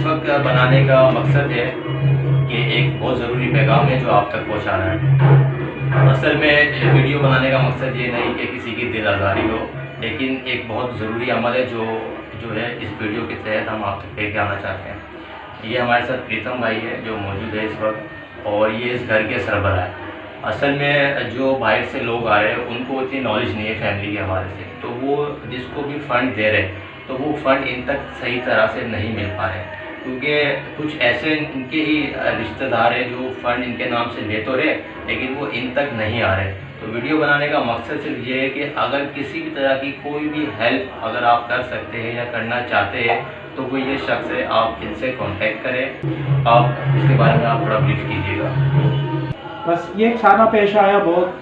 वक्त बनाने का मकसद है कि एक बहुत ज़रूरी पैगाम है जो आप तक पहुंचाना है। असल में वीडियो बनाने का मकसद ये नहीं कि किसी की दिल आज़ारी हो, लेकिन एक बहुत ज़रूरी अमल है जो है इस वीडियो के तहत हम आप तक लेके आना चाहते हैं। ये हमारे साथ प्रीतम भाई है जो मौजूद है इस वक्त, और ये इस घर के सरबराह है। असल में जो बाहर से लोग आ रहे हैं उनको इतनी नॉलेज नहीं है फैमिली के हवाले से, तो वो जिसको भी फ़ंड दे रहे हैं तो वो फ़ंड इन तक सही तरह से नहीं मिल पा रहे, क्योंकि कुछ ऐसे इनके ही रिश्तेदार हैं जो फ़ंड इनके नाम से ले तो रहे लेकिन वो इन तक नहीं आ रहे। तो वीडियो बनाने का मकसद सिर्फ ये है कि अगर किसी भी तरह की कोई भी हेल्प अगर आप कर सकते हैं या करना चाहते हैं तो वो ये शख्स है, आप इनसे कांटेक्ट करें। आप इसके बारे में आप थोड़ा ब्रीफ कीजिएगा। बस ये खाना पेश आया बहुत,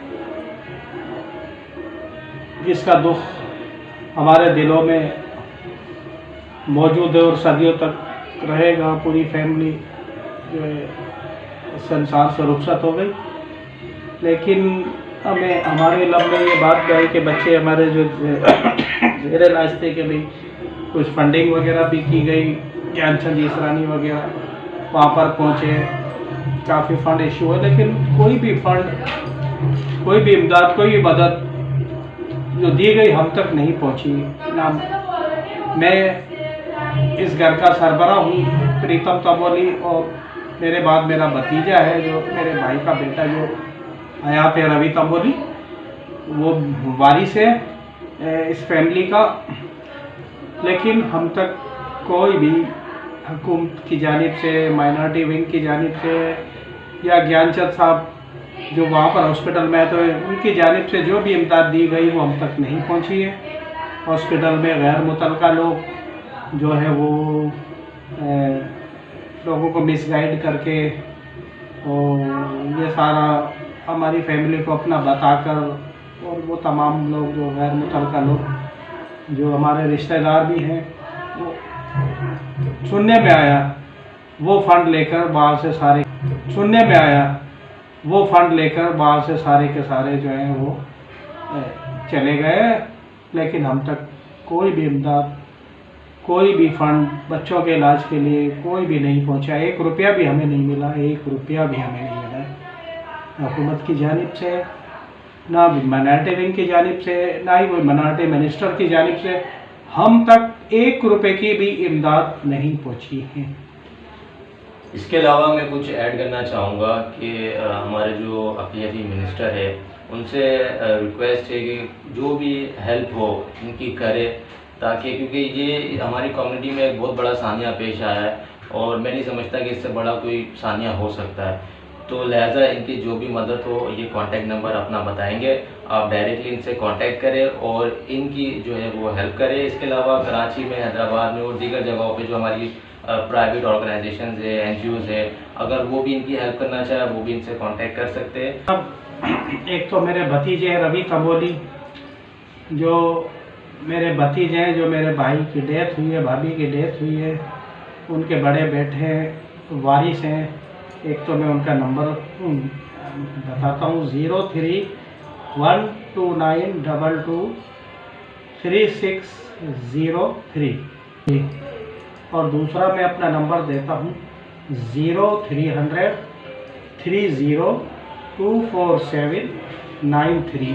जिसका दुख हमारे दिलों में मौजूद है और सदियों तक रहेगा। पूरी फैमिली जो है संसार से रुखसत हो गई, लेकिन हमें हमारे लब में ये बात गई कि बच्चे हमारे जो ज़ेरे रास्ते के लिए कुछ फंडिंग वगैरह भी की गई, ज्ञानचंद ईसरानी वगैरह वहाँ पर पहुँचे, काफ़ी फ़ंड इशू है, लेकिन कोई भी फ़ंड, कोई भी इमदाद, कोई भी मदद जो दी गई हम तक नहीं पहुँची। ना मैं इस घर का सरबराह हूँ प्रीतम तमोली, और मेरे बाद मेरा भतीजा है जो मेरे भाई का बेटा जो हयात है रवि तमोली, वो वारिस है इस फैमिली का। लेकिन हम तक कोई भी हुकूमत की जानिब से, माइनॉरिटी विंग की जानिब से या ज्ञानचंद साहब जो वहाँ पर हॉस्पिटल में तो उनकी जानिब से जो भी इमदाद दी गई वो हम तक नहीं पहुँची है। हॉस्पिटल में गैर मुतल्लका लोग जो है वो लोगों को मिसगाइड करके और ये सारा हमारी फैमिली को अपना बताकर, और वो तमाम लोग जो गैर मुतल्लका लोग जो हमारे रिश्तेदार भी हैं, वो सुनने में आया वो फ़ंड लेकर बाहर से सारे सारे के सारे जो हैं वो चले गए, लेकिन हम तक कोई भी इमदाद, कोई भी फ़ंड बच्चों के इलाज के लिए कोई भी नहीं पहुंचा। 1 रुपया भी हमें नहीं मिला, 1 रुपया भी हमें नहीं मिला हुकूमत की जानिब से, ना माइनॉरिटी विंग की जानिब से, ना ही कोई माइनॉरिटी मिनिस्टर की जानिब से हम तक 1 रुपये की भी इमदाद नहीं पहुंची है। इसके अलावा मैं कुछ ऐड करना चाहूँगा कि हमारे जो अक़लियती मिनिस्टर है उनसे रिक्वेस्ट है कि जो भी हेल्प हो इनकी करे, ताकि क्योंकि ये हमारी कम्युनिटी में एक बहुत बड़ा सानिया पेश आया है और मैं नहीं समझता कि इससे बड़ा कोई सानिया हो सकता है। तो लिहाजा इनकी जो भी मदद हो ये कांटेक्ट नंबर अपना बताएंगे, आप डायरेक्टली इनसे कांटेक्ट करें और इनकी जो है वो हेल्प करें। इसके अलावा कराची में, हैदराबाद में और दीगर जगहों पे जो हमारी प्राइवेट ऑर्गेनाइजेशन है, NGOs है, अगर वो भी इनकी हेल्प करना चाहे वो भी इनसे कांटेक्ट कर सकते हैं। अब एक तो मेरे भतीजे हैं रवि तमोली, जो मेरे भतीजे हैं, जो मेरे भाई की डेथ हुई है, भाभी की डेथ हुई है, उनके बड़े बेटे वारिस हैं। एक तो मैं उनका नंबर बताता हूँ, 0312223603, और दूसरा मैं अपना नंबर देता हूँ 0300 30 24793।